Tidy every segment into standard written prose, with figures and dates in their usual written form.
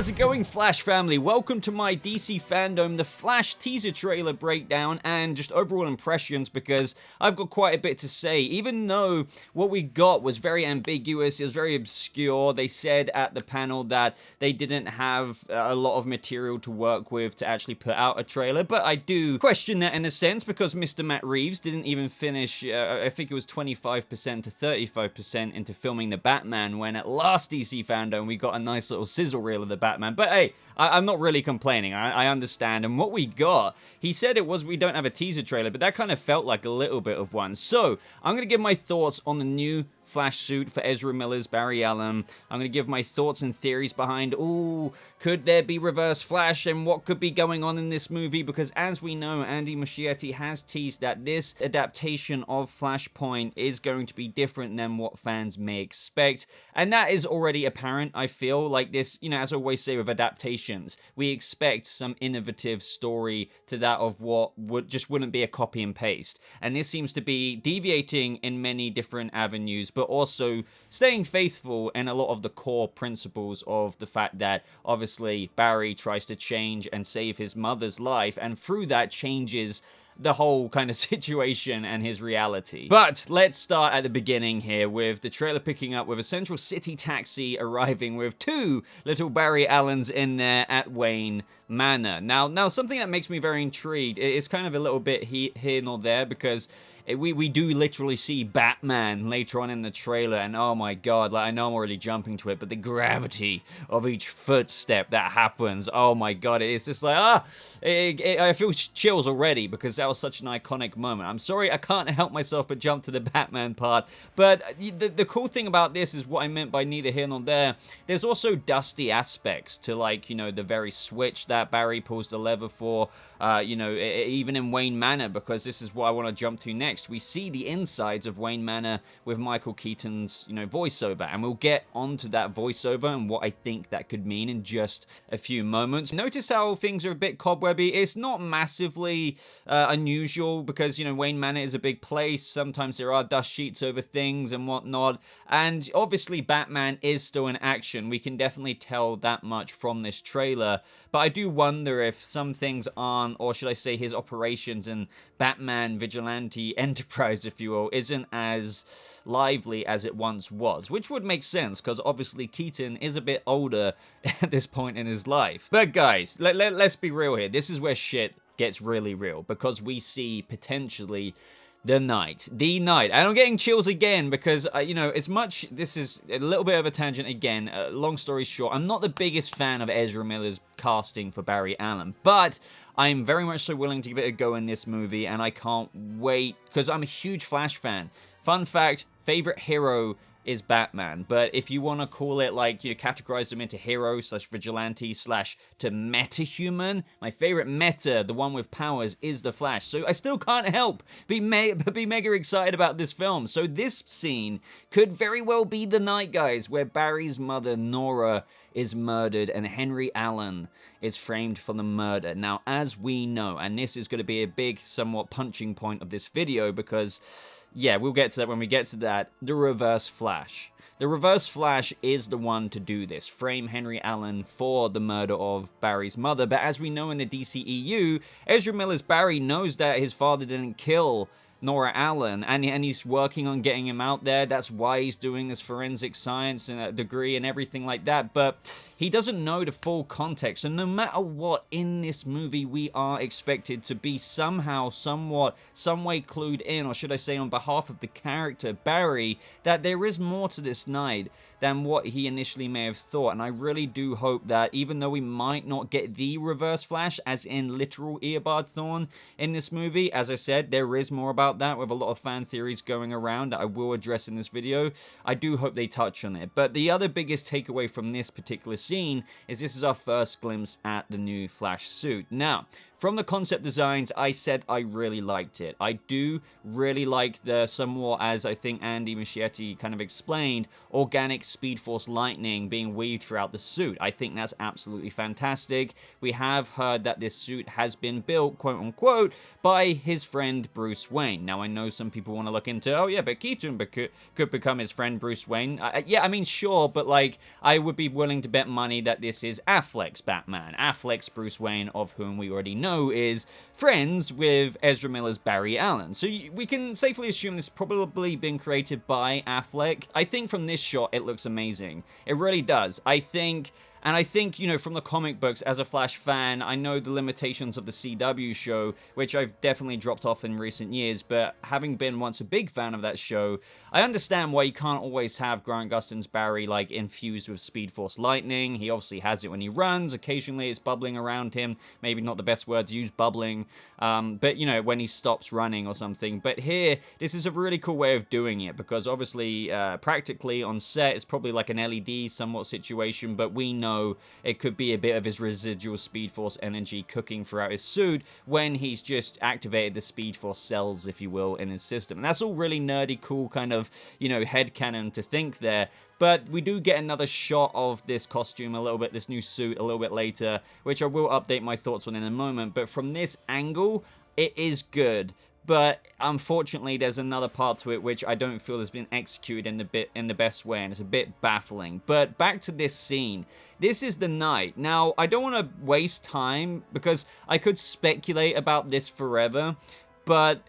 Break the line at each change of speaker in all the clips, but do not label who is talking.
How's it going, Flash family? Welcome to my DC FanDome, the Flash teaser trailer breakdown, and just overall impressions, because I've got quite a bit to say. Even though what we got was very ambiguous, it was very obscure. They said at the panel that they didn't have a lot of material to work with to actually put out a trailer, but I do question that in a sense, because Mr. Matt Reeves didn't even finish, I think it was 25% to 35% into filming the Batman, when at last DC FanDome we got a nice little sizzle reel of the Batman. But hey, I'm not really complaining. I understand. And what we got, he said it was we don't have a teaser trailer, but that kind of felt like a little bit of one. So I'm going to give my thoughts on the new Flash suit for Ezra Miller's Barry Allen. I'm going to give my thoughts and theories behind, ooh, could there be Reverse Flash and what could be going on in this movie? Because as we know, Andy Muschietti has teased that this adaptation of Flashpoint is going to be different than what fans may expect. And that is already apparent, I feel. Like this, you know, as I always say with adaptations, we expect some innovative story to that of what wouldn't be a copy and paste. And this seems to be deviating in many different avenues, but also staying faithful in a lot of the core principles of the fact that obviously Barry tries to change and save his mother's life, and through that changes the whole kind of situation and his reality. But let's start at the beginning here with the trailer picking up with a Central City taxi arriving with two little Barry Allens in there at Wayne Manor. Now something that makes me very intrigued is kind of a little bit here nor there, because we do literally see Batman later on in the trailer, and oh my god, like I know I'm already jumping to it, but the gravity of each footstep that happens, oh my god, it's just like, I feel chills already, because that was such an iconic moment. I'm sorry, I can't help myself but jump to the Batman part, but the cool thing about this is what I meant by neither here nor there. There's also dusty aspects to, like, you know, the very switch that Barry pulls the lever for, you know, even in Wayne Manor, because this is what I want to jump to next. We see the insides of Wayne Manor with Michael Keaton's, you know, voiceover, and we'll get onto that voiceover and what I think that could mean in just a few moments. Notice how things are a bit cobwebby. It's not massively unusual, because, you know, Wayne Manor is a big place. Sometimes there are dust sheets over things and whatnot, and obviously Batman is still in action. We can definitely tell that much from this trailer, but I do wonder if some things aren't, or should I say his operations and Batman vigilante enterprise, if you will, isn't as lively as it once was, which would make sense, because obviously Keaton is a bit older at this point in his life. But guys, let's be real here. This is where shit gets really real, because we see potentially the night. And I'm getting chills again because, you know, this is a little bit of a tangent again. Long story short, I'm not the biggest fan of Ezra Miller's casting for Barry Allen, but I'm very much so willing to give it a go in this movie, and I can't wait, because I'm a huge Flash fan. Fun fact, favorite hero is Batman, but if you want to call it, like, you know, categorize them into hero slash vigilante slash to meta-human, my favorite meta, the one with powers, is the Flash. So I still can't help be mega excited about this film. So this scene could very well be the night, guys, where Barry's mother, Nora, is murdered and Henry Allen is framed for the murder. Now, as we know, and this is going to be a big, somewhat punching point of this video, because yeah, we'll get to that when we get to that, the Reverse Flash. The Reverse Flash is the one to do this, frame Henry Allen for the murder of Barry's mother. But as we know in the DCEU, Ezra Miller's Barry knows that his father didn't kill Nora Allen, and he's working on getting him out there. That's why he's doing this forensic science and a degree and everything like that, but he doesn't know the full context. And no matter what, in this movie, we are expected to be somehow, somewhat, some way clued in, or should I say on behalf of the character Barry, that there is more to this night than what he initially may have thought. And I really do hope that, even though we might not get the Reverse Flash, as in literal Eobard Thawne in this movie, as I said, there is more about that with a lot of fan theories going around that I will address in this video. I do hope they touch on it. But the other biggest takeaway from this particular scene is this is our first glimpse at the new Flash suit. Now, from the concept designs, I said I really liked it. I do really like the somewhat, as I think Andy Muschietti kind of explained, organic Speed Force lightning being weaved throughout the suit. I think that's absolutely fantastic. We have heard that this suit has been built, quote unquote, by his friend Bruce Wayne. Now, I know some people want to look into, oh yeah, but Keaton could become his friend Bruce Wayne. Yeah, I mean, sure, but like, I would be willing to bet money that this is Affleck's Batman. Affleck's Bruce Wayne, of whom we already know is friends with Ezra Miller's Barry Allen. So we can safely assume this has probably been created by Affleck. I think from this shot, it looks amazing. It really does. I think, you know, from the comic books, as a Flash fan, I know the limitations of the CW show, which I've definitely dropped off in recent years, but having been once a big fan of that show, I understand why you can't always have Grant Gustin's Barry, like, infused with Speed Force lightning. He obviously has it when he runs. Occasionally it's bubbling around him. Maybe not the best word to use, bubbling. But, you know, when he stops running or something. But here, this is a really cool way of doing it, because obviously, practically on set, it's probably like an LED somewhat situation, but we know it could be a bit of his residual Speed Force energy cooking throughout his suit when he's just activated the Speed Force cells, if you will, in his system. And that's all really nerdy, cool, kind of, you know, headcanon to think there. But we do get another shot of this costume a little bit, this new suit a little bit later, which I will update my thoughts on in a moment. But from this angle, it is good. But unfortunately, there's another part to it which I don't feel has been executed in the best way, and it's a bit baffling. But back to this scene. This is the night. Now, I don't want to waste time, because I could speculate about this forever, but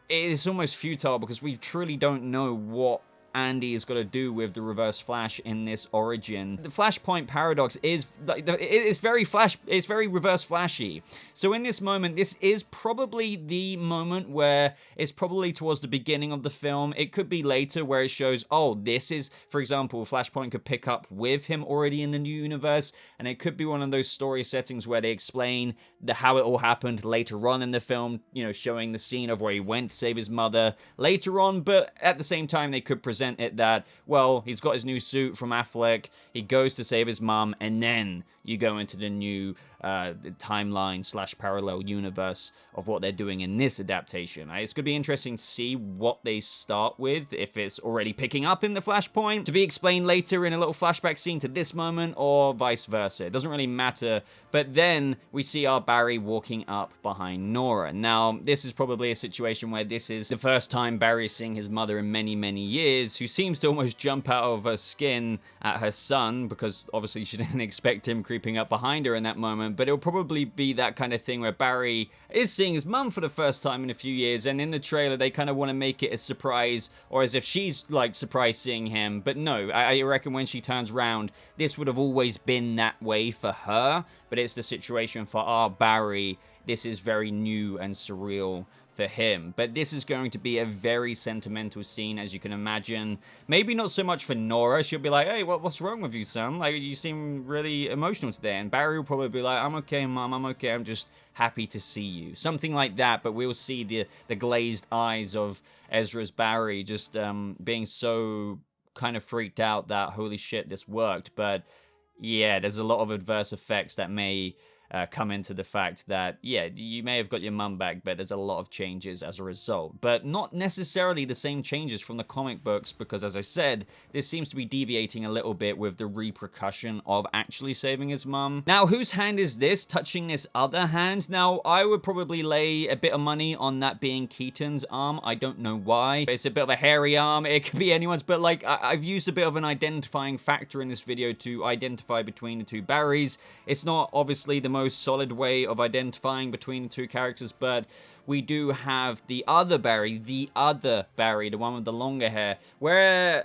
it is almost futile, because we truly don't know what Andy is going to do with the Reverse Flash in this origin. The Flashpoint paradox is it's very Reverse Flashy. So in this moment, this is probably the moment where it's probably towards the beginning of the film. It could be later where it shows, oh, this is, for example, Flashpoint could pick up with him already in the new universe, and it could be one of those story settings where they explain how it all happened later on in the film, you know, showing the scene of where he went to save his mother later on, but at the same time, they could present it that, well, he's got his new suit from Affleck, he goes to save his mom, and then you go into the new timeline / parallel universe of what they're doing in this adaptation. It's going to be interesting to see what they start with, if it's already picking up in the Flashpoint, to be explained later in a little flashback scene to this moment, or vice versa. It doesn't really matter. But then we see our Barry walking up behind Nora. Now, this is probably a situation where this is the first time Barry is seeing his mother in many, many years, who seems to almost jump out of her skin at her son, because obviously she didn't expect him creeping up behind her in that moment. But it'll probably be that kind of thing where Barry is seeing his mum for the first time in a few years, and in the trailer they kind of want to make it a surprise, or as if she's like surprised seeing him. But no, I reckon when she turns around, this would have always been that way for her, but it's the situation for our Barry. This is very new and surreal for him. But this is going to be a very sentimental scene, as you can imagine. Maybe not so much for Nora. She'll be like, hey, what's wrong with you, son? Like, you seem really emotional today. And Barry will probably be like, I'm okay, Mom, I'm okay. I'm just happy to see you. Something like that, but we'll see the glazed eyes of Ezra's Barry just being so kind of freaked out that, holy shit, this worked. But yeah, there's a lot of adverse effects that may come into the fact that, yeah, you may have got your mum back, but there's a lot of changes as a result. But not necessarily the same changes from the comic books, because, as I said, this seems to be deviating a little bit with the repercussion of actually saving his mum. Now, whose hand is this touching this other hand? Now, I would probably lay a bit of money on that being Keaton's arm. I don't know why. It's a bit of a hairy arm. It could be anyone's, but, like, I've used a bit of an identifying factor in this video to identify between the two Barrys. It's not obviously the most solid way of identifying between the two characters, but we do have the other Barry, the one with the longer hair, where,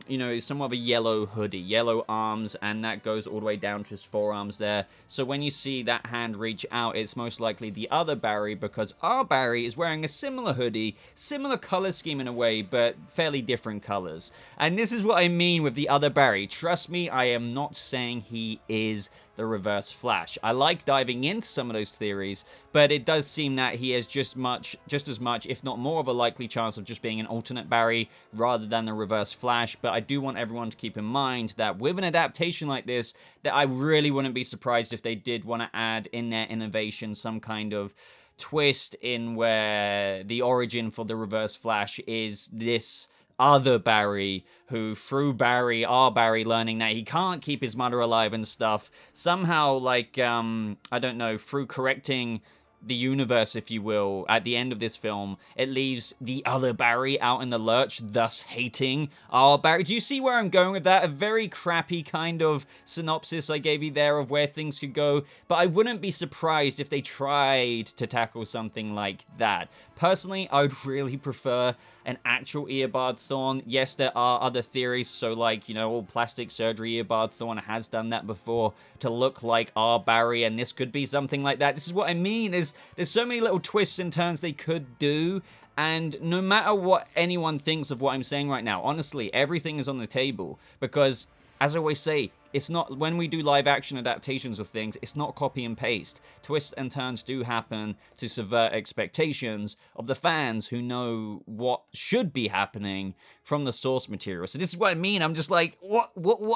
you know, somewhat of a yellow hoodie, yellow arms, and that goes all the way down to his forearms there. So when you see that hand reach out, it's most likely the other Barry, because our Barry is wearing a similar hoodie, similar color scheme in a way, but fairly different colors. And this is what I mean with the other Barry. Trust me, I am not saying he is the Reverse Flash. I like diving into some of those theories, but it does seem that he has there's just as much, if not more of a likely chance of just being an alternate Barry rather than the Reverse Flash. But I do want everyone to keep in mind that with an adaptation like this, that I really wouldn't be surprised if they did want to add in their innovation some kind of twist in where the origin for the Reverse Flash is this other Barry who, through our Barry learning that he can't keep his mother alive and stuff, somehow, like, I don't know, through correcting the universe, if you will, at the end of this film, it leaves the other Barry out in the lurch, thus hating our Barry. Do you see where I'm going with that? A very crappy kind of synopsis I gave you there of where things could go, but I wouldn't be surprised if they tried to tackle something like that. Personally, I would really prefer an actual Eobard Thawne. Yes, there are other theories, so like, you know, all plastic surgery Eobard Thawne has done that before to look like our Barry, and this could be something like that. This is what I mean, there's so many little twists and turns they could do, and no matter what anyone thinks of what I'm saying right now, honestly, everything is on the table, because, as I always say, it's not, when we do live action adaptations of things, it's not copy and paste. Twists and turns do happen to subvert expectations of the fans who know what should be happening from the source material. So this is what I mean. I'm just like, what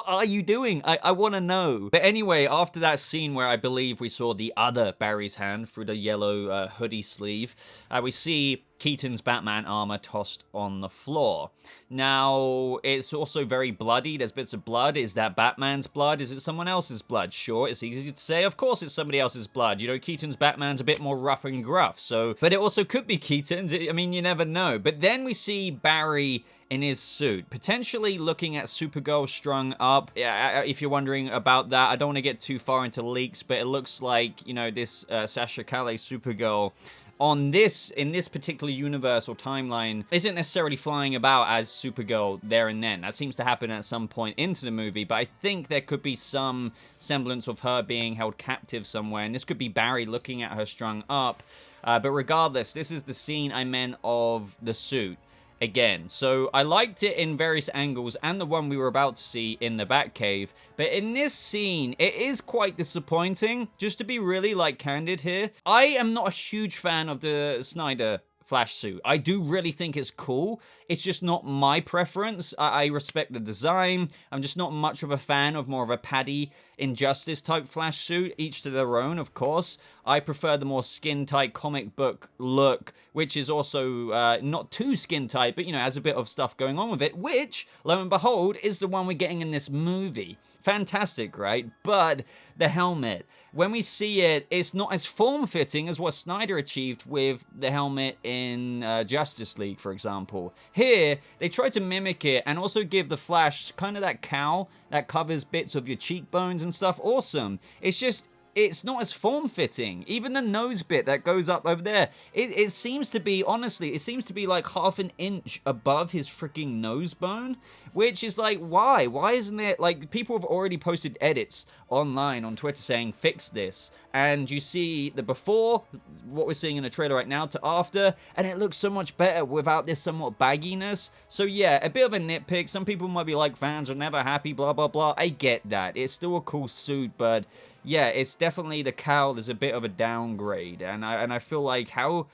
are you doing? I want to know. But anyway, after that scene where I believe we saw the other Barry's hand through the yellow hoodie sleeve, we see Keaton's Batman armor tossed on the floor. Now, it's also very bloody. There's bits of blood. Is that Batman's blood? Is it someone else's blood? Sure, it's easy to say. Of course it's somebody else's blood. You know, Keaton's Batman's a bit more rough and gruff, so... But it also could be Keaton's. I mean, you never know. But then we see Barry in his suit, potentially looking at Supergirl strung up. If you're wondering about that, I don't want to get too far into leaks, but it looks like, you know, this Sasha Calle Supergirl in this particular universe or timeline isn't necessarily flying about as Supergirl there and then. That seems to happen at some point into the movie, but I think there could be some semblance of her being held captive somewhere, and this could be Barry looking at her strung up. But regardless, this is the scene I meant of the suit. Again, so I liked it in various angles and the one we were about to see in the Batcave, but in this scene, it is quite disappointing, just to be really, like, candid here. I am not a huge fan of the Snyder Flash suit. I do really think it's cool. It's just not my preference. I respect the design. I'm just not much of a fan of more of a Paddy Injustice type Flash suit, each to their own, of course. I prefer the more skin-tight comic book look, which is also not too skin-tight, but, you know, has a bit of stuff going on with it, which, lo and behold, is the one we're getting in this movie. Fantastic, right? But the helmet, when we see it, it's not as form-fitting as what Snyder achieved with the helmet in Justice League, for example. Here, they try to mimic it and also give the Flash kind of that cowl that covers bits of your cheekbones and stuff. Awesome. It's just, it's not as form-fitting. Even the nose bit that goes up over there, it seems to be, honestly, it seems to be like half an inch above his freaking nose bone, which is like, why? Why isn't it, like, people have already posted edits online on Twitter saying, fix this. And you see the before, what we're seeing in the trailer right now, to after, and it looks so much better without this somewhat bagginess. So yeah, a bit of a nitpick. Some people might be like, fans are never happy, blah, blah, blah. I get that. It's still a cool suit, but yeah, it's definitely, the cowl is a bit of a downgrade. And I feel like, how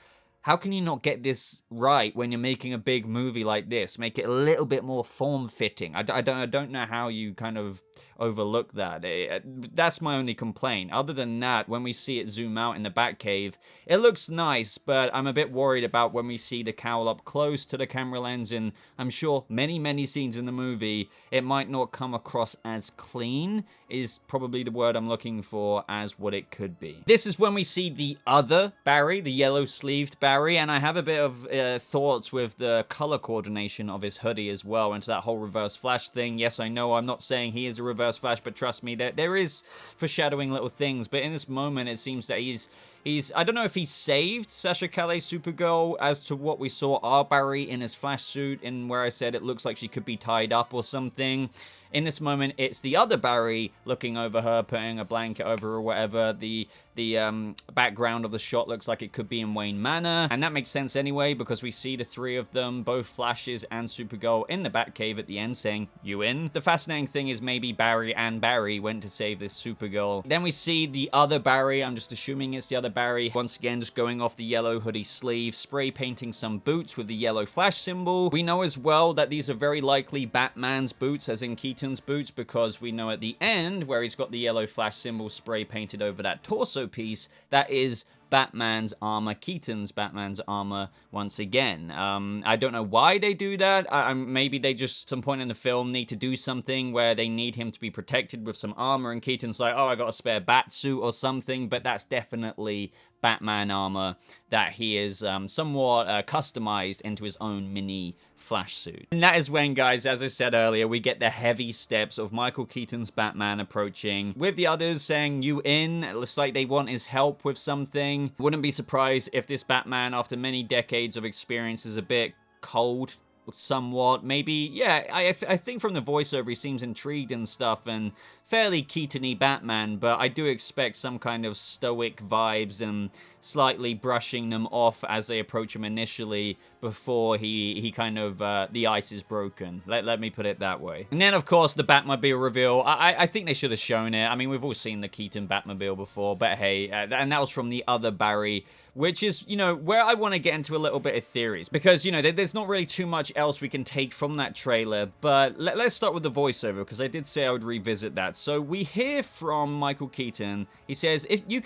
can you not get this right when you're making a big movie like this? Make it a little bit more form-fitting. I don't know how you kind of overlook that. That's my only complaint. Other than that, when we see it zoom out in the Batcave, it looks nice, but I'm a bit worried about when we see the cowl up close to the camera lens, and I'm sure many scenes in the movie, it might not come across as clean, is probably the word I'm looking for, as what it could be. This is when we see the other Barry, the yellow-sleeved Barry, and I have a bit of thoughts with the color coordination of his hoodie as well, and to that whole Reverse Flash thing. Yes, I know I'm not saying he is a Reverse Flash, but trust me, there is foreshadowing little things, but in this moment, it seems that he's I don't know if he saved Sasha Calle Supergirl as to what we saw our Barry in his Flash suit, and where I said it looks like she could be tied up or something. In this moment, it's the other Barry looking over her, putting a blanket over her or whatever. The background of the shot looks like it could be in Wayne Manor, and that makes sense anyway, because we see the three of them, both Flashes and Supergirl, in the Batcave at the end saying, "You in?" The fascinating thing is maybe Barry and Barry went to save this Supergirl. Then we see the other Barry, I'm just assuming it's the other Barry once again just going off the yellow hoodie sleeve, spray painting some boots with the yellow Flash symbol. We know as well that these are very likely Batman's boots, as in Keaton's boots, because we know at the end where he's got the yellow Flash symbol spray painted over that torso piece, that is Batman's armor, Keaton's Batman's armor once again. I don't know why they do that. Maybe they just, some point in the film, need to do something where they need him to be protected with some armor, and Keaton's like, oh, I got a spare bat suit or something, but that's definitely Batman armor that he is somewhat customized into his own mini Flash suit. And that is when, guys, as I said earlier, we get the heavy steps of Michael Keaton's Batman approaching, with the others saying, you in? It looks like they want his help with something. Wouldn't be surprised if this Batman, after many decades of experience, is a bit cold, somewhat. Maybe, yeah, I think from the voiceover he seems intrigued and stuff, and fairly Keaton-y Batman, but I do expect some kind of stoic vibes and slightly brushing them off as they approach him initially before he kind of, the ice is broken. Let me put it that way. And then, of course, the Batmobile reveal. I think they should have shown it. I mean, we've all seen the Keaton Batmobile before, but hey, and that was from the other Barry, which is, you know, where I want to get into a little bit of theories, because, you know, there's not really too much else we can take from that trailer, but let's start with the voiceover, because I did say I would revisit that. So we hear from Michael Keaton. He says, if you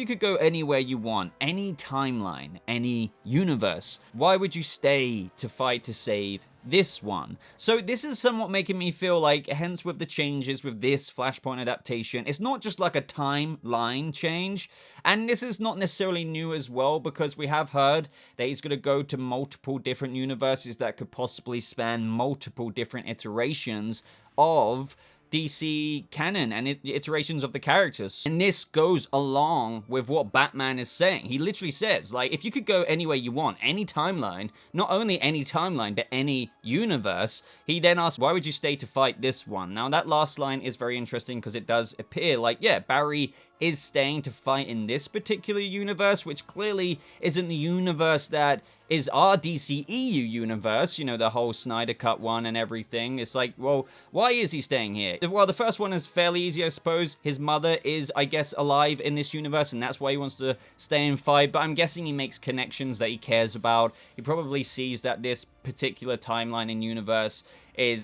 could go anywhere you want, any timeline, any universe, why would you stay to fight to save this one? So this is somewhat making me feel like, hence with the changes with this Flashpoint adaptation, it's not just like a timeline change, and this is not necessarily new as well, because we have heard that he's going to go to multiple different universes that could possibly span multiple different iterations of DC canon and iterations of the characters. And this goes along with what Batman is saying. He literally says, like, if you could go anywhere you want, any timeline, not only any timeline, but any universe, he then asks, why would you stay to fight this one? Now, that last line is very interesting because it does appear like, yeah, Barry is staying to fight in this particular universe, which clearly isn't the universe that is our DCEU universe, you know, the whole Snyder Cut one and everything. It's like, well, why is he staying here? Well, the first one is fairly easy, I suppose. His mother is, I guess, alive in this universe, and that's why he wants to stay and fight, but I'm guessing he makes connections that he cares about. He probably sees that this particular timeline and universe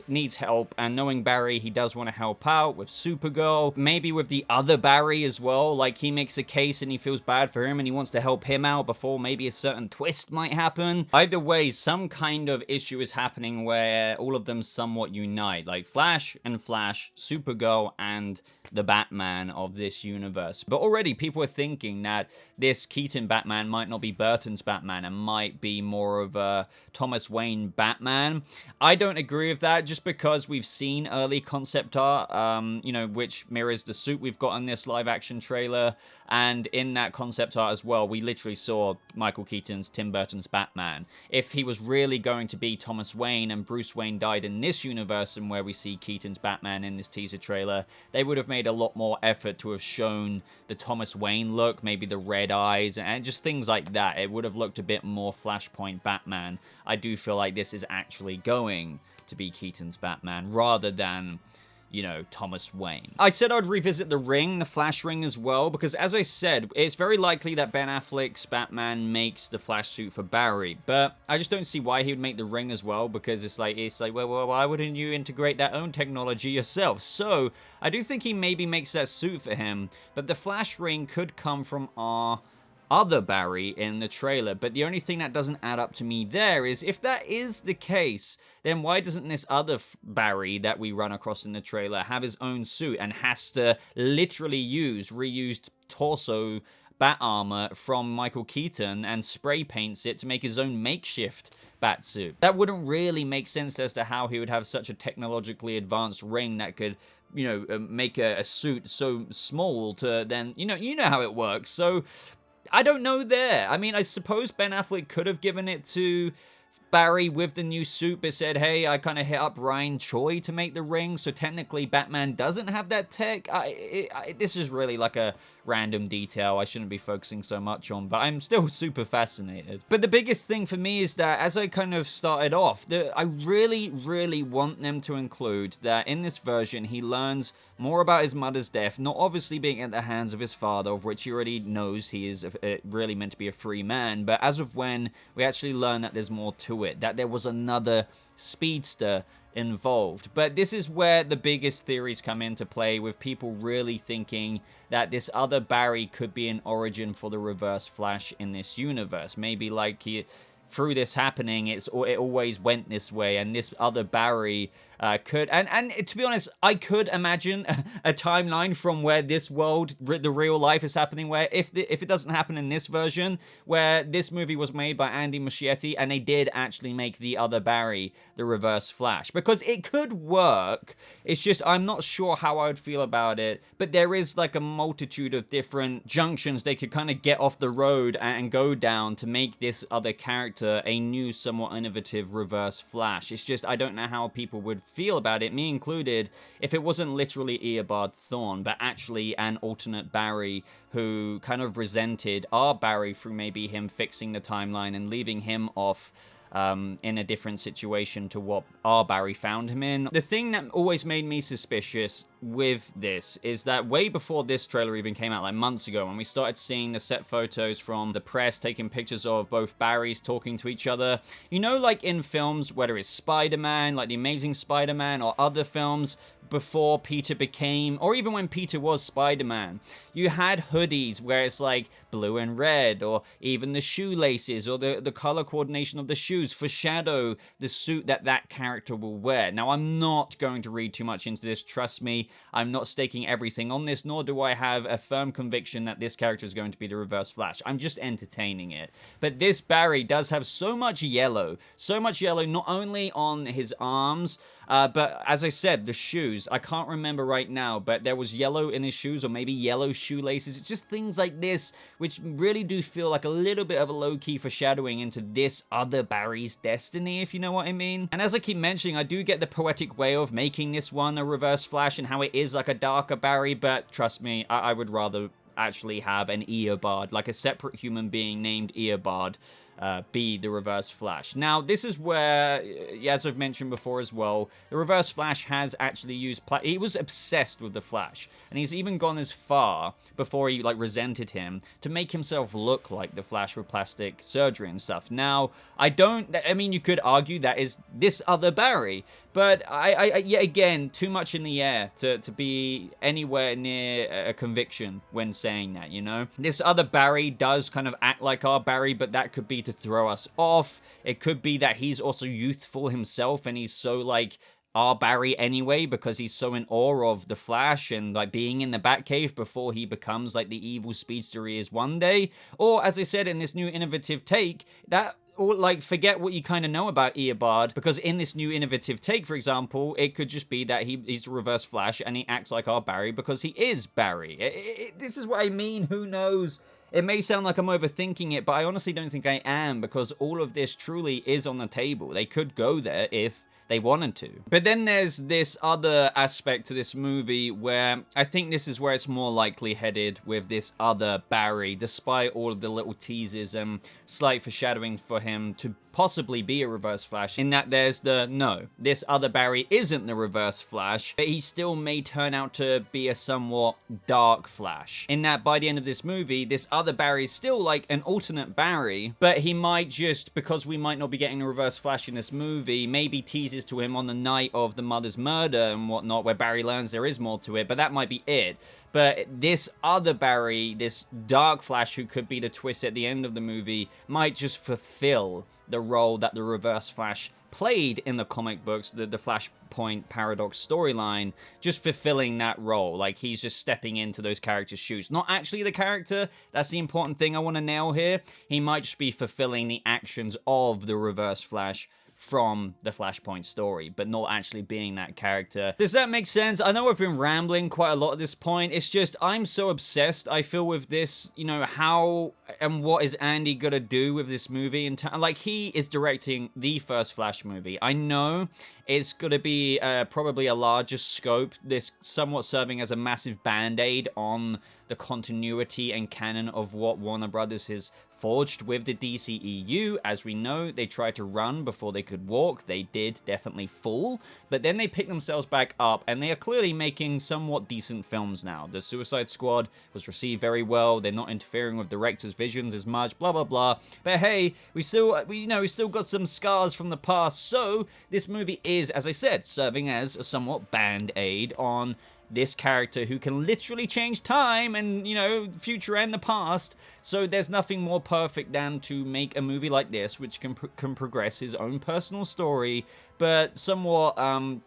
needs help, and knowing Barry, he does want to help out with Supergirl, maybe with the other Barry as well. Like, he makes a case and he feels bad for him and he wants to help him out before maybe a certain twist might happen. Either way, some kind of issue is happening where all of them somewhat unite, like Flash and Flash, Supergirl and the Batman of this universe. But already people are thinking that this Keaton Batman might not be Burton's Batman and might be more of a Thomas Wayne Batman. I don't agree with that, just because we've seen early concept art, you know, which mirrors the suit we've got in this live action trailer, and in that concept art as well, we literally saw Michael Keaton's Tim Burton's Batman. If he was really going to be Thomas Wayne and Bruce Wayne died in this universe, and where we see Keaton's Batman in this teaser trailer, they would have made a lot more effort to have shown the Thomas Wayne look, maybe the red eyes, and just things like that. It would have looked a bit more Flashpoint Batman. I do feel like this is actually going to be Keaton's Batman rather than, you know, Thomas Wayne. I said I'd revisit the ring, the Flash ring as well, because as I said, it's very likely that Ben Affleck's Batman makes the Flash suit for Barry, but I just don't see why he would make the ring as well, because it's like, well, why wouldn't you integrate that own technology yourself? So, I do think he maybe makes that suit for him, but the Flash ring could come from our other Barry in the trailer, but the only thing that doesn't add up to me there is, if that is the case, then why doesn't this other Barry that we run across in the trailer have his own suit and has to literally use reused torso bat armor from Michael Keaton and spray paints it to make his own makeshift bat suit? That wouldn't really make sense as to how he would have such a technologically advanced ring that could, you know, make a suit so small to then, you know how it works. So I don't know there. I mean, I suppose Ben Affleck could have given it to Barry with the new suit, but said, hey, I kind of hit up Ryan Choi to make the ring, so technically Batman doesn't have that tech. This is really like a random detail I shouldn't be focusing so much on, but I'm still super fascinated. But the biggest thing for me is that, as I kind of started off, I really, really want them to include that in this version, he learns more about his mother's death, not obviously being at the hands of his father, of which he already knows he is really meant to be a free man, but as of when we actually learn that there's more to it, that there was another speedster involved. But this is where the biggest theories come into play, with people really thinking that this other Barry could be an origin for the Reverse Flash in this universe. Maybe like through this happening, it always went this way, and this other Barry could, and to be honest, I could imagine a timeline from where this world, the real life is happening, where if it doesn't happen in this version, where this movie was made by Andy Muschietti, and they did actually make the other Barry the Reverse Flash, because it could work. It's just, I'm not sure how I would feel about it, but there is like a multitude of different junctions they could kind of get off the road and go down to make this other character a new, somewhat innovative Reverse Flash. It's just, I don't know how people would feel about it, me included, if it wasn't literally Eobard Thawne, but actually an alternate Barry who kind of resented our Barry through maybe him fixing the timeline and leaving him off in a different situation to what our Barry found him in. The thing that always made me suspicious with this is that way before this trailer even came out, like months ago, when we started seeing the set photos from the press taking pictures of both Barrys talking to each other, you know, like in films, whether it's Spider-Man, like The Amazing Spider-Man, or other films before Peter became, or even when Peter was Spider-Man, you had hoodies where it's like blue and red, or even the shoelaces or the color coordination of the shoes foreshadow the suit that character will wear. Now, I'm not going to read too much into this, trust me. I'm not staking everything on this, nor do I have a firm conviction that this character is going to be the Reverse Flash. I'm just entertaining it. But this Barry does have so much yellow, not only on his arms, but as I said, the shoes. I can't remember right now, but there was yellow in his shoes, or maybe yellow shoelaces. It's just things like this, which really do feel like a little bit of a low-key foreshadowing into this other Barry's destiny, if you know what I mean. And as I keep mentioning, I do get the poetic way of making this one a Reverse Flash and how it is like a darker Barry, but trust me, I would rather actually have an Eobard, like a separate human being named Eobard, be the Reverse Flash. Now, this is where, as I've mentioned before as well, the Reverse Flash has actually used, he was obsessed with the Flash, and he's even gone as far, before he, like, resented him, to make himself look like the Flash with plastic surgery and stuff. Now, I mean, you could argue that is this other Barry, but yet again, too much in the air to be anywhere near a conviction when saying that, you know? This other Barry does kind of act like our Barry, but that could be to throw us off. It could be that he's also youthful himself, and he's so, like, our Barry anyway, because he's so in awe of the Flash and, like, being in the Batcave before he becomes, like, the evil speedster he is one day. Or, as I said, in this new innovative take, that, or, like, forget what you kind of know about Eobard, because in this new innovative take, for example, it could just be that he's a Reverse Flash and he acts like our Barry because he is Barry. This is what I mean, who knows? It may sound like I'm overthinking it, but I honestly don't think I am, because all of this truly is on the table. They could go there if they wanted to. But then there's this other aspect to this movie where I think this is where it's more likely headed with this other Barry, despite all of the little teases and slight foreshadowing for him to possibly be a Reverse Flash, in that there's no, this other Barry isn't the Reverse Flash, but he still may turn out to be a somewhat dark Flash, in that by the end of this movie, this other Barry is still like an alternate Barry, but he might just, because we might not be getting a Reverse Flash in this movie, maybe teases to him on the night of the mother's murder and whatnot, where Barry learns there is more to it, but that might be it. But this other Barry, this dark Flash who could be the twist at the end of the movie, might just fulfill the role that the Reverse Flash played in the comic books, the Flashpoint Paradox storyline, just fulfilling that role. Like, he's just stepping into those characters' shoes. Not actually the character, that's the important thing I want to nail here. He might just be fulfilling the actions of the Reverse Flash from the Flashpoint story, but not actually being that character. Does that make sense? I know I've been rambling quite a lot at this point. It's just, I'm so obsessed, I feel, with this, you know, how and what is Andy gonna do with this movie? And like, he is directing the first Flash movie. I know it's gonna be probably a larger scope, this somewhat serving as a massive band-aid on the continuity and canon of what Warner Brothers has forged with the DCEU. As we know, they tried to run before they could walk. They did definitely fall, but then they picked themselves back up, and they are clearly making somewhat decent films now. The Suicide Squad was received very well. They're not interfering with directors' visions as much, blah blah blah. But hey, we still got some scars from the past. So this movie is, as I said, serving as a somewhat band-aid on this character who can literally change time and, you know, future and the past. So there's nothing more perfect than to make a movie like this, which can progress his own personal story, but somewhat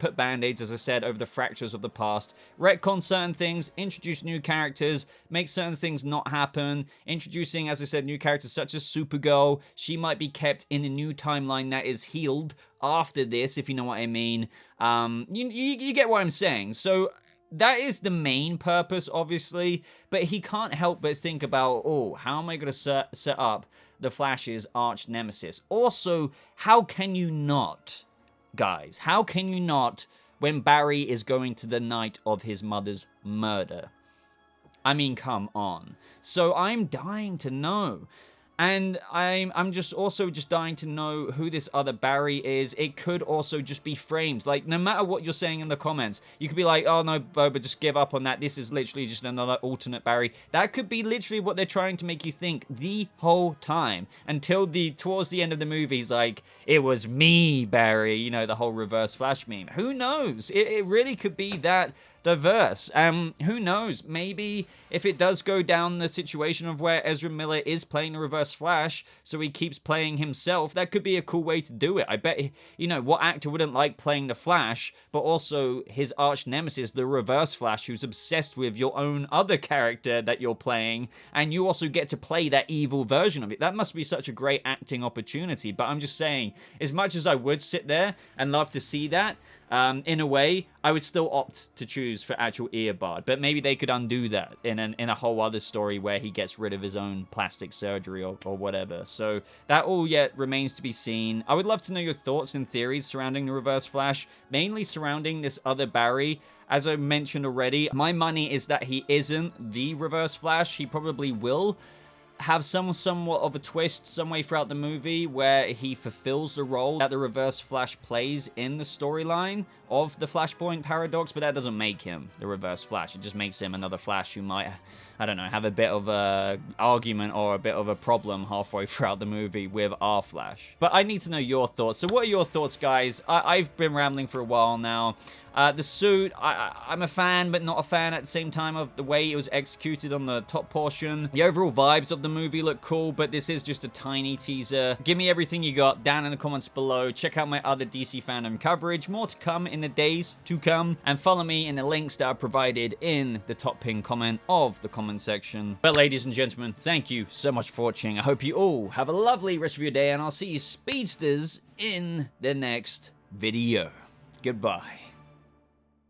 put band-aids, as I said, over the fractures of the past, retcon certain things, introduce new characters, make certain things not happen, introducing, as I said, new characters such as Supergirl. She might be kept in a new timeline that is healed after this, if you know what I mean. You get what I'm saying. So that is the main purpose, obviously, but he can't help but think about, oh, how am I going to set up the Flash's arch nemesis? Also, how can you not, guys, how can you not when Barry is going to the night of his mother's murder? I mean, come on. So I'm dying to know. And I'm just also dying to know who this other Barry is. It could also just be framed. Like, no matter what you're saying in the comments, you could be like, oh no, Boba, just give up on that. This is literally just another alternate Barry. That could be literally what they're trying to make you think the whole time. Until towards the end of the movie, he's like, it was me, Barry. You know, the whole Reverse Flash meme. Who knows? It really could be that diverse. Who knows? Maybe if it does go down the situation of where Ezra Miller is playing the Reverse Flash, so he keeps playing himself, that could be a cool way to do it. I bet, you know, what actor wouldn't like playing the Flash, but also his arch nemesis, the Reverse Flash, who's obsessed with your own other character that you're playing, and you also get to play that evil version of it. That must be such a great acting opportunity. But I'm just saying, as much as I would sit there and love to see that, in a way, I would still opt to choose for actual Eobard, but maybe they could undo that in a whole other story where he gets rid of his own plastic surgery or whatever. So that all yet remains to be seen. I would love to know your thoughts and theories surrounding the Reverse Flash, mainly surrounding this other Barry. As I mentioned already, my money is that he isn't the Reverse Flash. He probably will have somewhat of a twist some way throughout the movie where he fulfills the role that the Reverse Flash plays in the storyline of the Flashpoint paradox, but that doesn't make him the Reverse Flash. It just makes him another Flash who might, I don't know, have a bit of a argument or a bit of a problem halfway throughout the movie with our Flash. But I need to know your thoughts. So what are your thoughts, guys? I've been rambling for a while now. The suit, I'm a fan, but not a fan at the same time of the way it was executed on the top portion. The overall vibes of the movie look cool, but this is just a tiny teaser. Give me everything you got down in the comments below. Check out my other DC fandom coverage. More to come in the days to come. And follow me in the links that are provided in the top pinned comment of the comment section. But ladies and gentlemen, thank you so much for watching. I hope you all have a lovely rest of your day, and I'll see you speedsters in the next video. Goodbye.